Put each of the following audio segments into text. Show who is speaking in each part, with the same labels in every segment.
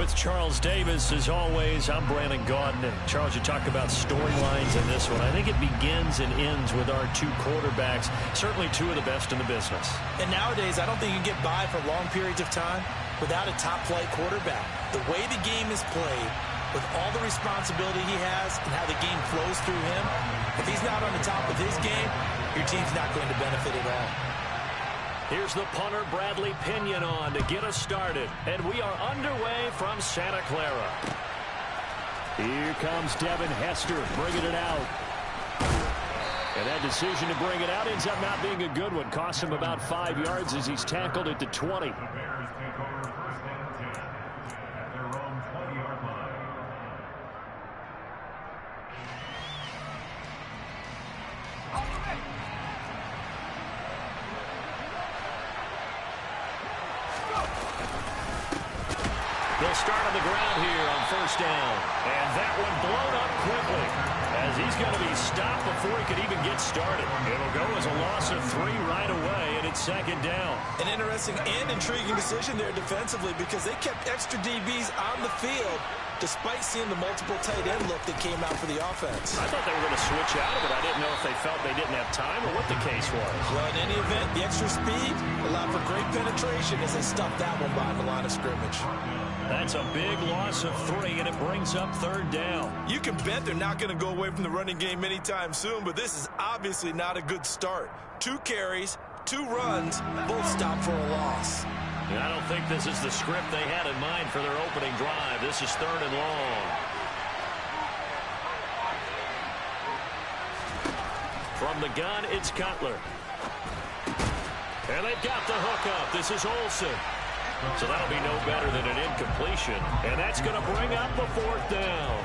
Speaker 1: with Charles Davis. As always, I'm Brandon Gaudin. Charles, you talk about storylines in this one. I think it begins and ends with our two quarterbacks, certainly two of the best in the business.
Speaker 2: And nowadays, I don't think you can get by for long periods of time without a top-flight quarterback. The way the game is played, with all the responsibility he has and how the game flows through him, if he's not on the top of his game, your team's not going to benefit at all.
Speaker 1: Here's the punter, Bradley Pinion, on to get us started. And we are underway from Santa Clara. Here comes Devin Hester bringing it out. And that decision to bring it out ends up not being a good one. Costs him about 5 yards as he's tackled at the 20. They'll start on the ground here on first down. And that one blown up quickly as he's going to be stopped before he could even get started. It'll go as a loss of 3 right away, and it's second down.
Speaker 2: An interesting and intriguing decision there defensively because they kept extra DBs on the field despite seeing the multiple tight end look that came out for the offense.
Speaker 1: I thought they were going to switch out of it. I didn't know if they felt they didn't have time or what the case was.
Speaker 2: Well, in any event, the extra speed allowed for great penetration as they stuffed that one behind the line of scrimmage.
Speaker 1: That's a big loss of 3, and it brings up third down.
Speaker 2: You can bet they're not going to go away from the running game anytime soon, but this is obviously not a good start. 2 carries, 2 runs, both stopped for a loss.
Speaker 1: And I don't think this is the script they had in mind for their opening drive. This is third and long. From the gun, it's Cutler. And they've got the hook up. This is Olsen. So that'll be no better than an incompletion. And that's going to bring up the fourth down.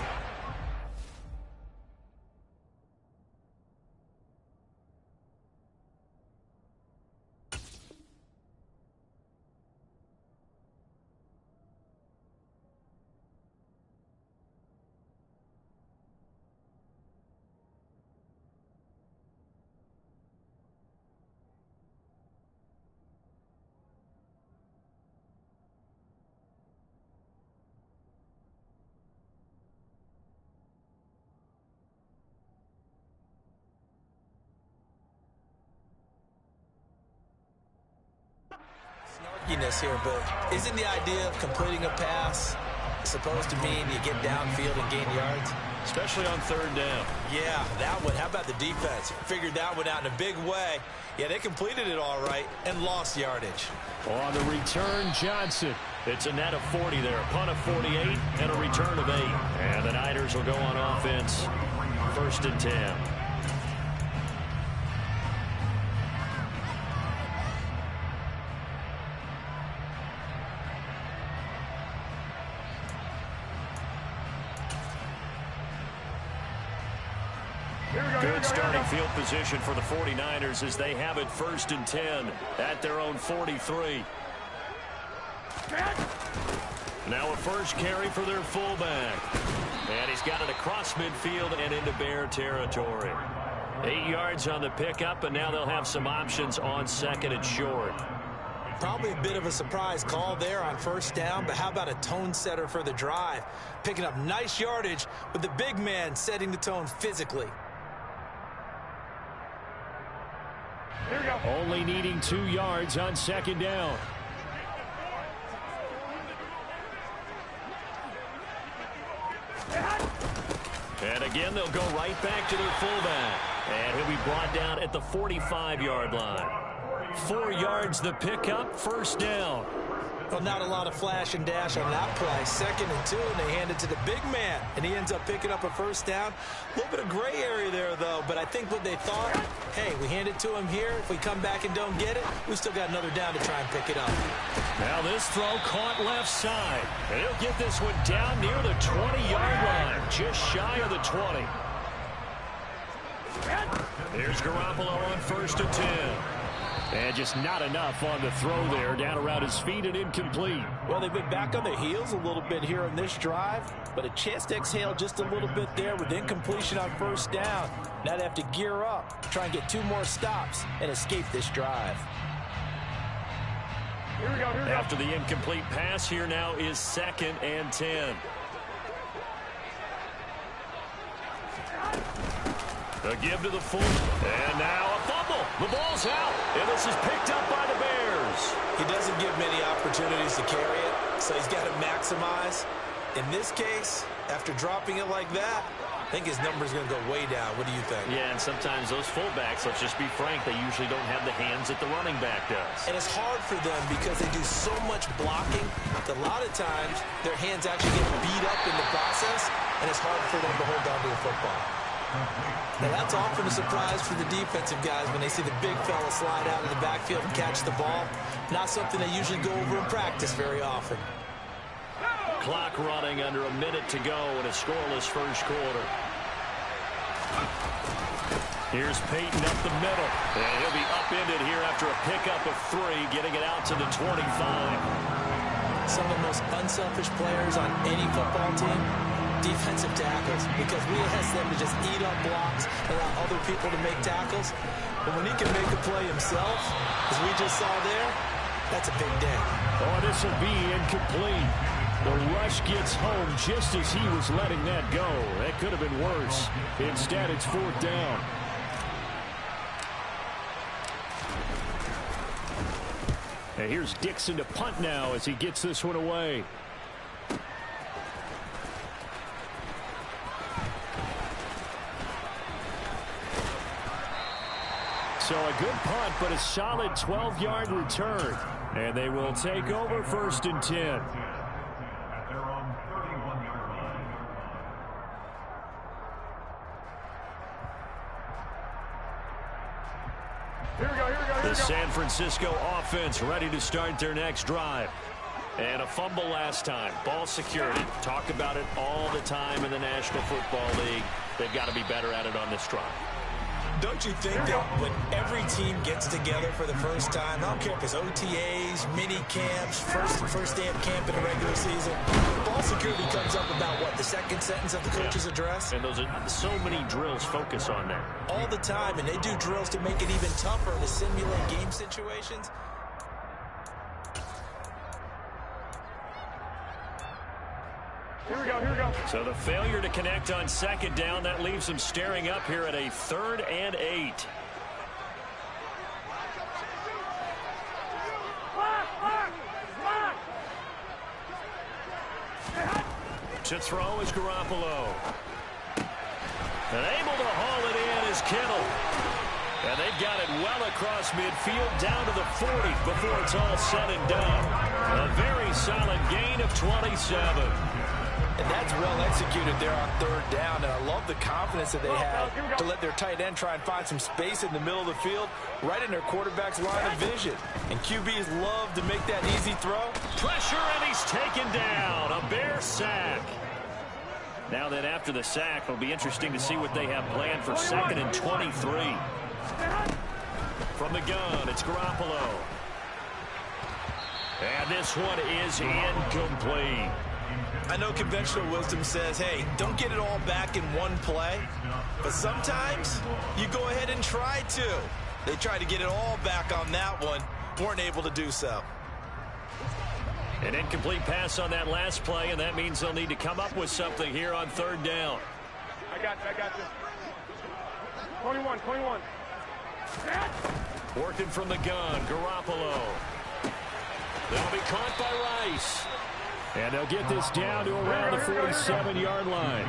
Speaker 2: Snarkiness here, but isn't the idea of completing a pass supposed to mean you get downfield and gain yards?
Speaker 1: Especially on third down.
Speaker 2: Yeah, that one. How about the defense? Figured that one out in a big way. Yeah, they completed it all right and lost yardage.
Speaker 1: On the return, Johnson. It's a net of 40 there. A punt of 48 and a return of 8. And the Niners will go on offense. First and 10. Good starting field position for the 49ers as they have it first and 10 at their own 43. Now a first carry for their fullback. And he's got it across midfield and into Bear territory. 8 yards on the pickup, and now they'll have some options on second and short.
Speaker 2: Probably a bit of a surprise call there on first down, but how about a tone setter for the drive? Picking up nice yardage with the big man setting the tone physically.
Speaker 1: Only needing 2 yards on second down. And again, they'll go right back to their fullback. And he'll be brought down at the 45-yard line. 4 yards the pickup, first down.
Speaker 2: Well, not a lot of flash and dash on that play. Second and 2, and they hand it to the big man. And he ends up picking up a first down. A little bit of gray area there, though. But I think what they thought, hey, we hand it to him here. If we come back and don't get it, we still got another down to try and pick it up.
Speaker 1: Now this throw caught left side. And he'll get this one down near the 20-yard line. Just shy of the 20. Here's Garoppolo on first and 10. And just not enough on the throw there, down around his feet and incomplete.
Speaker 2: Well, they've been back on their heels a little bit here in this drive, but a chance to exhale just a little bit there with incompletion on first down. Now they have to gear up, try and get 2 more stops and escape this drive.
Speaker 1: After the incomplete pass, here now is 2nd and 10. A give to the full. And now a fumble. The ball's out. And this is picked up by the Bears.
Speaker 2: He doesn't give many opportunities to carry it, so he's got to maximize. In this case, after dropping it like that, I think his number's going to go way down. What do you think?
Speaker 1: Yeah, and sometimes those fullbacks, let's just be frank, they usually don't have the hands that the running back does.
Speaker 2: And it's hard for them because they do so much blocking that a lot of times their hands actually get beat up in the process, and it's hard for them to hold on to the football. Now, that's often a surprise for the defensive guys when they see the big fella slide out of the backfield and catch the ball. Not something they usually go over in practice very often.
Speaker 1: Clock running under a minute to go in a scoreless first quarter. Here's Peyton up the middle. And he'll be upended here after a pickup of 3, getting it out to the 25.
Speaker 2: Some of the most unselfish players on any football team, defensive tackles, because we ask them to just eat up blocks, allow other people to make tackles. But when he can make a play himself, as we just saw there, that's a big day.
Speaker 1: Oh, this will be incomplete. The rush gets home just as he was letting that go. That could have been worse. Instead, it's 4th down. And here's Dixon to punt now as he gets this one away. So a good punt, but a solid 12-yard return. And they will take over 1st and 10. The San Francisco offense ready to start their next drive. And a fumble last time. Ball security. Talk about it all the time in the National Football League. They've got to be better at it on this drive.
Speaker 2: Don't you think that when every team gets together for the first time, I don't care if it's OTAs, mini camps, first day of camp in the regular season, ball security comes up about what, the second sentence of the coach's address?
Speaker 1: And those are so many drills focus on that.
Speaker 2: All the time, and they do drills to make it even tougher to simulate game situations.
Speaker 3: Here we go.
Speaker 1: So the failure to connect on 2nd down, that leaves them staring up here at a 3rd and 8. To throw is Garoppolo. And able to haul it in is Kittle. And they've got it well across midfield down to the 40 before it's all said and done. A very solid gain of 27.
Speaker 2: And that's well executed there on 3rd down. And I love the confidence that they have to let their tight end try and find some space in the middle of the field, right in their quarterback's line of vision. And QBs love to make that easy throw.
Speaker 1: Pressure, and he's taken down. A Bear sack. Now then, after the sack, it'll be interesting to see what they have planned for 2nd and 23. From the gun, it's Garoppolo. And this one is incomplete.
Speaker 2: I know conventional wisdom says, hey, don't get it all back in one play. But sometimes you go ahead and try to. They tried to get it all back on that one. Weren't able to do so.
Speaker 1: An incomplete pass on that last play, and that means they'll need to come up with something here on 3rd down.
Speaker 3: I got you. 21.
Speaker 1: Working from the gun, Garoppolo. They'll be caught by Rice. And they'll get this down to around the 47-yard line.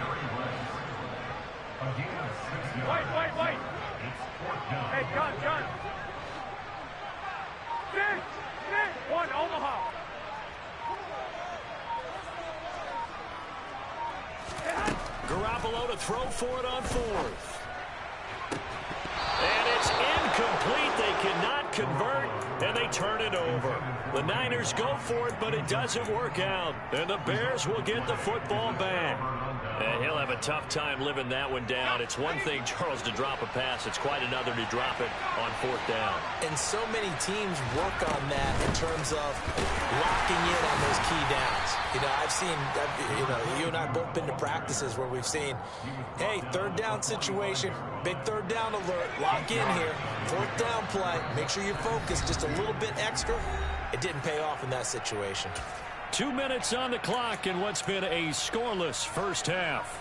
Speaker 3: Wait. Hey, gun. 1, Omaha.
Speaker 1: Garoppolo to throw for it on 4th. And it's incomplete. They cannot convert, and they turn it over. The Niners go for it, but it doesn't work out. And the Bears will get the football back. And he'll have a tough time living that one down. It's one thing, Charles, to drop a pass. It's quite another to drop it on 4th down.
Speaker 2: And so many teams work on that in terms of locking in on those key downs. I've seen, you and I have both been to practices where we've seen, hey, 3rd down situation, big 3rd down alert, lock in here, 4th down play, make sure you focus just a little bit extra. It didn't pay off in that situation.
Speaker 1: 2 minutes on the clock in what's been a scoreless first half.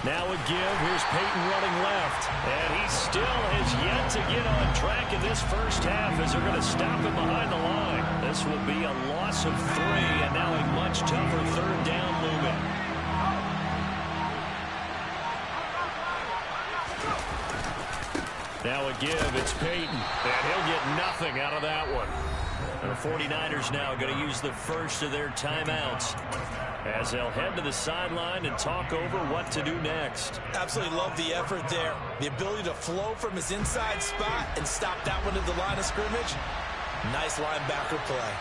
Speaker 1: Now a give. Here's Peyton running left. And he still has yet to get on track in this first half as they're going to stop him behind the line. This will be a loss of 3 and now a much tougher third down looming. Now a give. It's Peyton. And he'll get nothing out of that one. The 49ers now going to use the first of their timeouts as they'll head to the sideline and talk over what to do next.
Speaker 2: Absolutely love the effort there. The ability to flow from his inside spot and stop that one at the line of scrimmage. Nice linebacker play.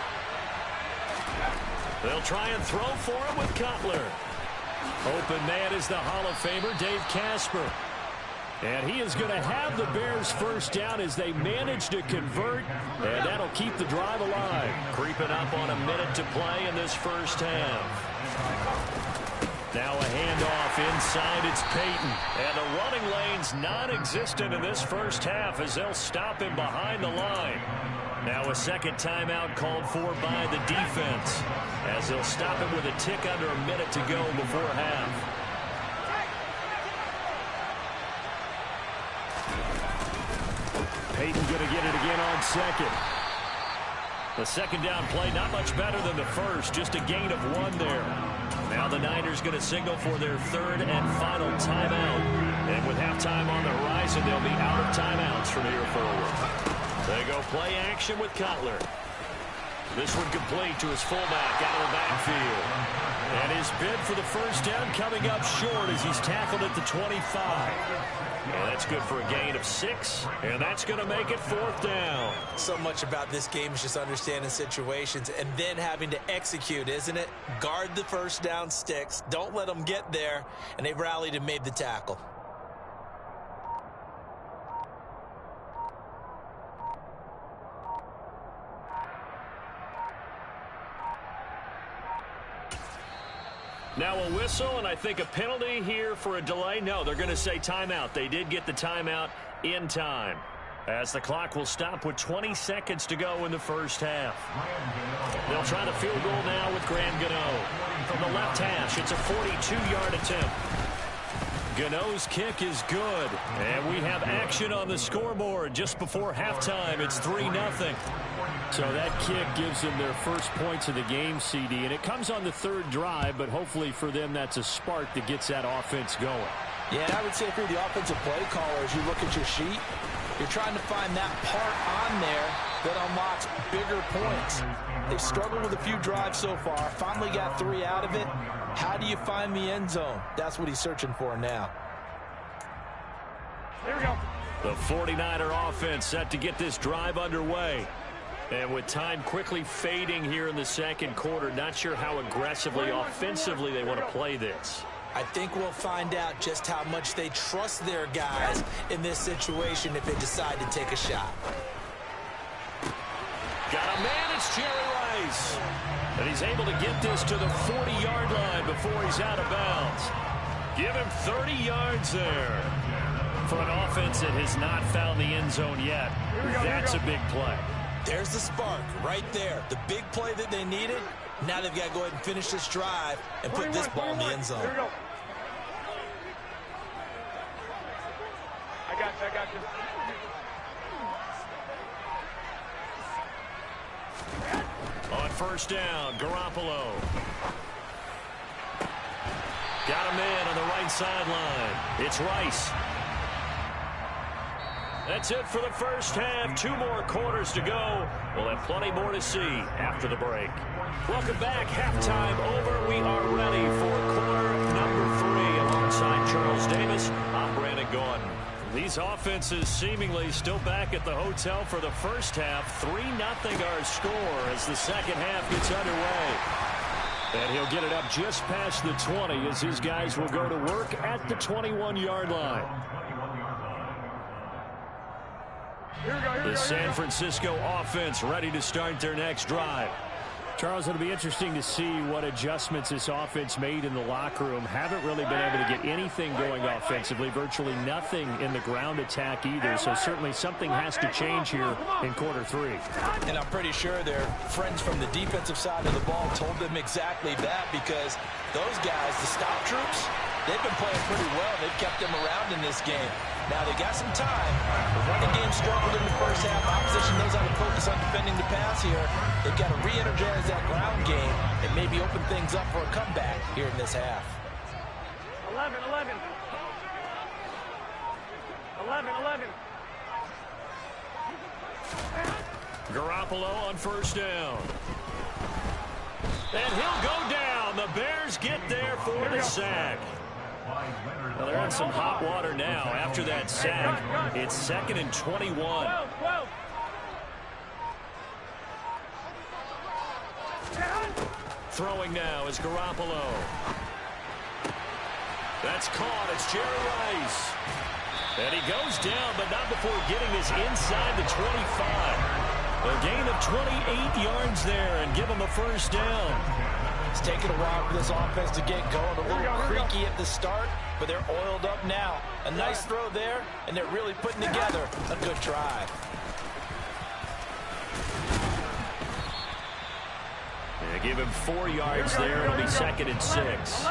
Speaker 1: They'll try and throw for him with Cutler. Open man is the Hall of Famer, Dave Casper. And he is going to have the Bears first down as they manage to convert, and that'll keep the drive alive. Creeping up on a minute to play in this first half. Now a handoff inside, it's Peyton. And the running lane's non-existent in this first half as they'll stop him behind the line. Now a second timeout called for by the defense as they'll stop him with a tick under a minute to go before half. Peyton going to get it again on second. The second down play not much better than the first, just a gain of 1 there. Now the Niners going to signal for their third and final timeout. And with halftime on the horizon, they'll be out of timeouts from here forward. They go play action with Cutler. This one complete to his fullback out of the backfield. And his bid for the first down coming up short as he's tackled at the 25. And that's good for a gain of 6, and that's going to make it 4th down.
Speaker 2: So much about this game is just understanding situations and then having to execute, isn't it? Guard the first down sticks. Don't let them get there, and they rallied and made the tackle.
Speaker 1: Now a whistle, and I think a penalty here for a delay. No, they're going to say timeout. They did get the timeout in time, as the clock will stop with 20 seconds to go in the first half. They'll try the field goal now with Graham Gano. From the left hash, it's a 42-yard attempt. Gano's kick is good, and we have action on the scoreboard just before halftime. It's 3-0. So that kick gives them their first points of the game, CD, and it comes on the third drive, but hopefully for them that's a spark that gets that offense going.
Speaker 2: Yeah, and I would say if you're the offensive play caller, as you look at your sheet, you're trying to find that part on there that unlocks bigger points. They've struggled with a few drives so far, finally got 3 out of it. How do you find the end zone? That's what he's searching for now.
Speaker 3: Here we go.
Speaker 1: The 49er offense set to get this drive underway. And with time quickly fading here in the second quarter, not sure how aggressively, offensively they want to play this.
Speaker 2: I think we'll find out just how much they trust their guys in this situation if they decide to take a shot.
Speaker 1: Got a man, it's Jerry Rice. And he's able to get this to the 40-yard line before he's out of bounds. Give him 30 yards there. For an offense that has not found the end zone yet, that's a big play.
Speaker 2: There's the spark right there. The big play that they needed. Now they've got to go ahead and finish this drive and put this ball in the end zone.
Speaker 3: Here we go. I got you.
Speaker 1: On first down, Garoppolo. Got a man on the right sideline. It's Rice. That's it for the first half. 2 more quarters to go. We'll have plenty more to see after the break. Welcome back. Halftime over. We are ready for quarter number 3. Alongside Charles Davis, I'm Brandon Gordon. These offenses seemingly still back at the hotel for the first half. 3-0 our score as the second half gets underway. And he'll get it up just past the 20 as his guys will go to work at the 21-yard line. The San Francisco offense ready to start their next drive. Charles, it'll be interesting to see what adjustments this offense made in the locker room. Haven't really been able to get anything going offensively, virtually nothing in the ground attack either. So certainly something has to change here in quarter 3.
Speaker 2: And I'm pretty sure their friends from the defensive side of the ball told them exactly that, because those guys, the stop troops, they've been playing pretty well. They've kept them around in this game. Now they got some time. The running game struggled in the first half. Opposition knows how to focus on defending the pass here. They've got to re-energize that ground game and maybe open things up for a comeback here in this half.
Speaker 3: 11. 11.
Speaker 1: Garoppolo on first down. And he'll go down. The Bears get there for the sack. Well, they're in some hot water now after that sack. It's 2nd and 21.
Speaker 3: 12.
Speaker 1: Throwing now is Garoppolo. That's caught. It's Jerry Rice. And he goes down, but not before getting this inside the 25. A gain of 28 yards there and give him a first down.
Speaker 2: It's taken a while for this offense to get going. A little creaky at the start, but they're oiled up now. A nice throw there, and they're really putting together a good drive.
Speaker 1: They give him 4 yards there. It'll be 2nd and 6.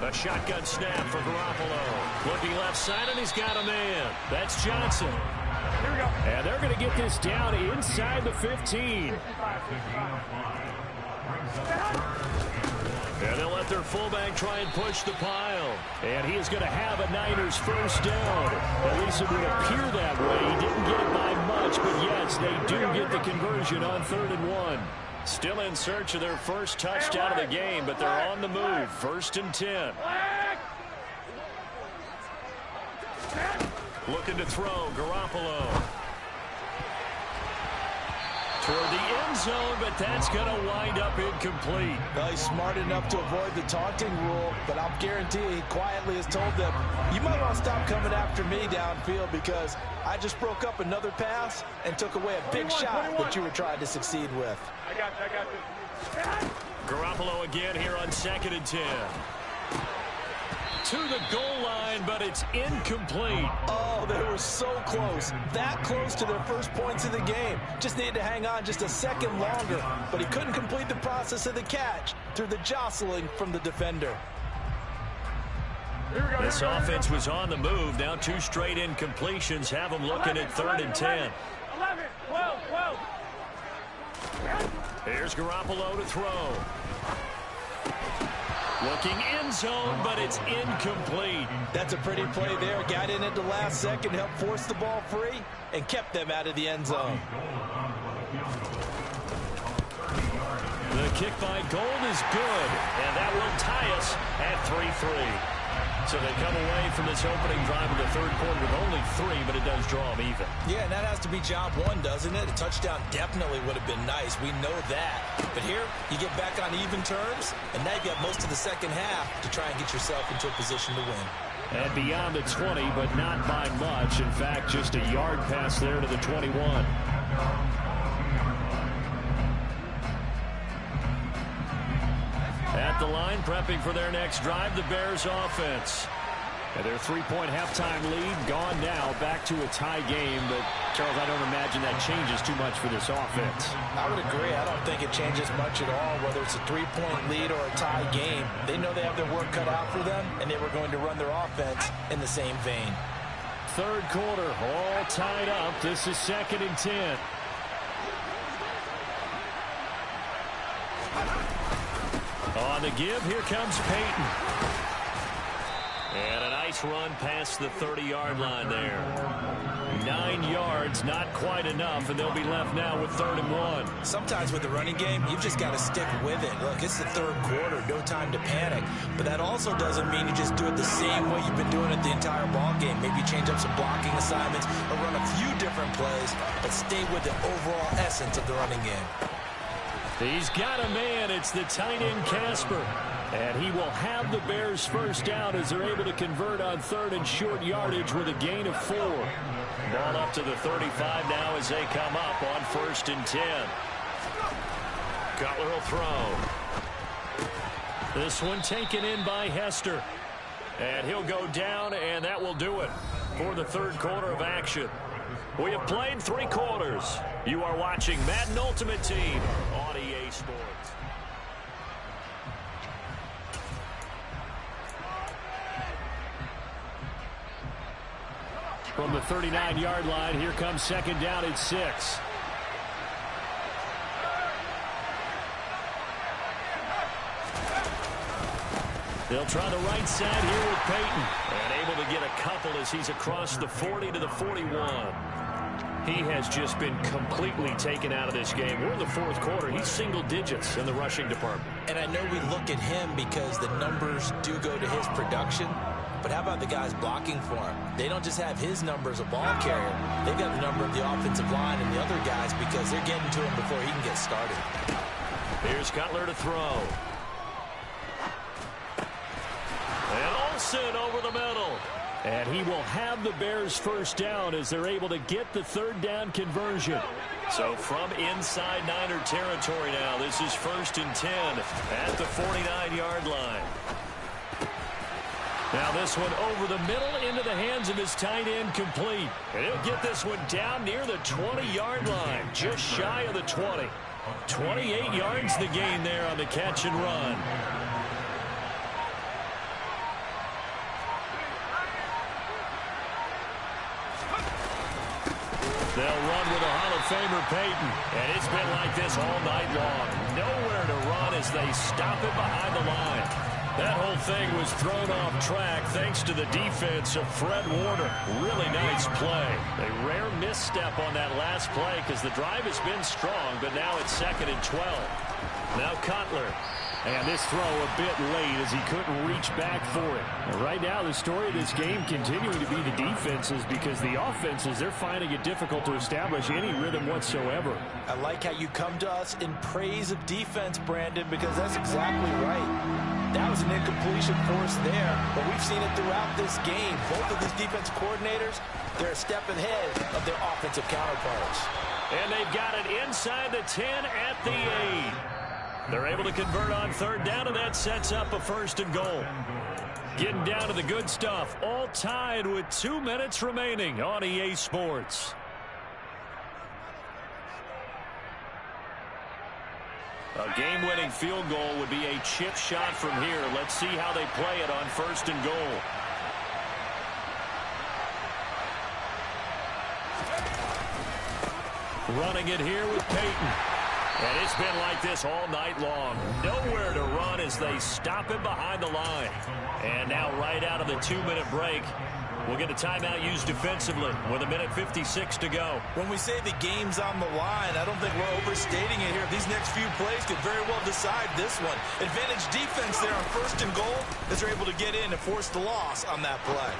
Speaker 1: A shotgun snap for Garoppolo. Looking left side, and he's got a man. That's Johnson. And they're going to get this down inside the 15. And they'll let their fullback try and push the pile. And he is going to have a Niners first down. At least it would appear that way. He didn't get it by much, but yes, they do get the conversion on 3rd and 1. Still in search of their first touchdown of the game, but they're on the move. 1st and 10. Looking to throw, Garoppolo. Toward the end zone, but that's going to wind up incomplete.
Speaker 2: Well, he's smart enough to avoid the taunting rule, but I'll guarantee he quietly has told them, you might want to stop coming after me downfield, because I just broke up another pass and took away a big shot that you were trying to succeed with.
Speaker 3: I got you.
Speaker 1: Garoppolo again here on 2nd and 10. To the goal line, but it's incomplete.
Speaker 2: Oh, they were so close. That close to their first points of the game. Just needed to hang on just a second longer, but he couldn't complete the process of the catch through the jostling from the defender.
Speaker 1: This offense was on the move. Now 2 straight incompletions have them looking at 3rd and 10.
Speaker 3: 11, 12.
Speaker 1: Here's Garoppolo to throw. Looking end zone, but it's incomplete.
Speaker 2: That's a pretty play there. Got in at the last second, helped force the ball free, and kept them out of the end zone.
Speaker 1: The kick by Gold is good, and that will tie us at 3-3. So they come away from this opening drive in the 3rd quarter with only 3, but it does draw them even.
Speaker 2: Yeah, and that has to be job 1, doesn't it? A touchdown definitely would have been nice. We know that. But here, you get back on even terms, and now you got most of the second half to try and get yourself into a position to win.
Speaker 1: And beyond the 20, but not by much. In fact, just a yard pass there to the 21. At the line, prepping for their next drive, the Bears offense. And their 3-point halftime lead gone now, back to a tie game. But, Charles, I don't imagine that changes too much for this offense.
Speaker 2: I would agree. I don't think it changes much at all, whether it's a 3-point lead or a tie game. They know they have their work cut out for them, and they were going to run their offense in the same vein.
Speaker 1: 3rd quarter, all tied up. This is 2nd and 10. On the give, here comes Peyton. And a nice run past the 30-yard line there. 9 yards, not quite enough, and they'll be left now with 3rd and 1.
Speaker 2: Sometimes with the running game, you've just got to stick with it. Look, it's the 3rd quarter, no time to panic. But that also doesn't mean you just do it the same way you've been doing it the entire ball game. Maybe change up some blocking assignments or run a few different plays, but stay with the overall essence of the running game.
Speaker 1: He's got a man. It's the tight end Casper. And he will have the Bears first down as they're able to convert on 3rd and short yardage with a gain of 4. Ball up to the 35 now as they come up on 1st and 10. Cutler will throw. This one taken in by Hester. And he'll go down, and that will do it for the third quarter of action. We have played 3 quarters. You are watching Madden Ultimate Team on EA Sports. From the 39-yard line, here comes 2nd down at 6. They'll try the right side here with Peyton. And able to get a couple as he's across the 40 to the 41. He has just been completely taken out of this game. We're in the 4th quarter. He's single digits in the rushing department.
Speaker 2: And I know we look at him because the numbers do go to his production. But how about the guys blocking for him? They don't just have his number as a ball carrier. They've got the number of the offensive line and the other guys because they're getting to him before he can get started.
Speaker 1: Here's Cutler to throw. And Olsen over the middle. And he will have the Bears' first down as they're able to get the 3rd down conversion. So from inside Niner territory now, this is 1st and 10 at the 49-yard line. Now this one over the middle into the hands of his tight end, complete. And he'll get this one down near the 20-yard line, just shy of the 20. 28 yards the gain there on the catch and run. They'll run with a Hall of Famer, Peyton. And it's been like this all night long. Nowhere to run as they stop it behind the line. That whole thing was thrown off track thanks to the defense of Fred Warner. Really nice play. A rare misstep on that last play because the drive has been strong, but now it's 2nd and 12. Now Cutler. And this throw a bit late as he couldn't reach back for it. And right now, the story of this game continuing to be the defenses because the offenses, they're finding it difficult to establish any rhythm whatsoever.
Speaker 2: I like how you come to us in praise of defense, Brandon, because that's exactly right. That was an incompletion force there, but we've seen it throughout this game. Both of these defense coordinators, they're a step ahead of their offensive counterparts.
Speaker 1: And they've got it inside the 10 at the 8. They're able to convert on 3rd down, and that sets up a 1st and goal. Getting down to the good stuff, all tied with 2 minutes remaining on EA Sports. A game-winning field goal would be a chip shot from here. Let's see how they play it on 1st and goal. Running it here with Peyton. And it's been like this all night long. Nowhere to run as they stop him behind the line. And now right out of the 2-minute break, we'll get a timeout used defensively with 1:56 to go.
Speaker 2: When we say the game's on the line, I don't think we're overstating it here. These next few plays could very well decide this one. Advantage defense there on 1st and goal as they're able to get in and force the loss on that play.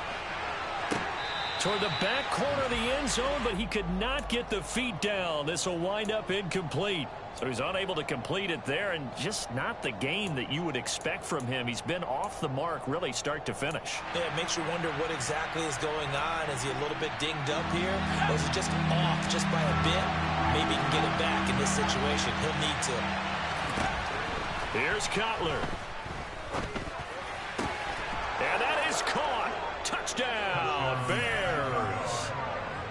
Speaker 1: Toward the back corner of the end zone, but he could not get the feet down. This will wind up incomplete. So he's unable to complete it there, and just not the game that you would expect from him. He's been off the mark really start to finish.
Speaker 2: Yeah, it makes you wonder what exactly is going on. Is he a little bit dinged up here? Or is he just off just by a bit? Maybe he can get it back in this situation. He'll need to.
Speaker 1: Here's Cutler. And that is caught. Touchdown, Bears.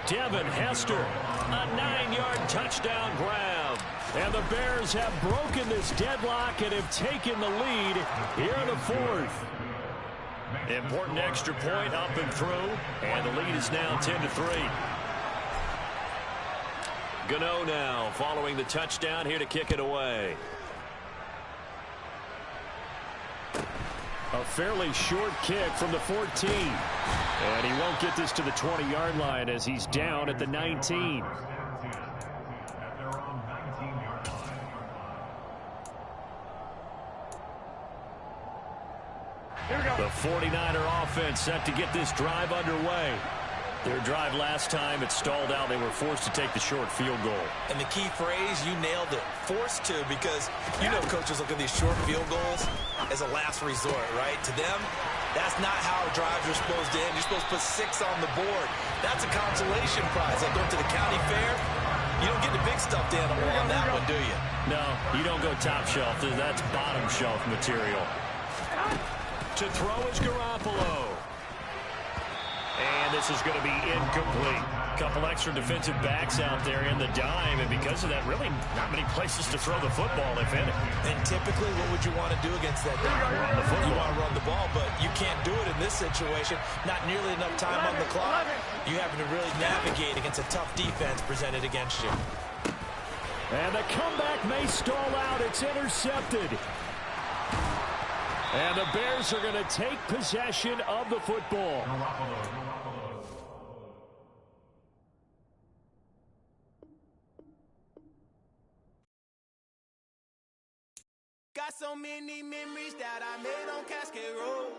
Speaker 1: Devin Hester, a 9-yard touchdown grab. And the Bears have broken this deadlock and have taken the lead here in the 4th. Important extra point up and through, and the lead is now 10-3. Gano now following the touchdown here to kick it away. A fairly short kick from the 14. And he won't get this to the 20-yard line as he's down at the 19. The 49er offense set to get this drive underway. Their drive last time, it stalled out. They were forced to take the short field goal.
Speaker 2: And the key phrase, you nailed it, forced to, because you know coaches look at these short field goals as a last resort, right? To them, that's not how drives are supposed to end. You're supposed to put 6 on the board. That's a consolation prize. Like going to the county fair, you don't get the big stuffed animal on that one, do you?
Speaker 1: No, you don't go top shelf. That's bottom shelf material. To throw is Garoppolo. And this is going to be incomplete. Couple extra defensive backs out there in the dime, and because of that, really not many places to throw the football, if any.
Speaker 2: And typically, what would you want to do against that dime?
Speaker 1: Run the football.
Speaker 2: You want to run the ball, but you can't do it in this situation. Not nearly enough time on the clock. You having to really navigate against a tough defense presented against you.
Speaker 1: And the comeback may stall out. It's intercepted. And the Bears are going to take possession of the football.
Speaker 4: Got so many memories that I made on Cascade Road.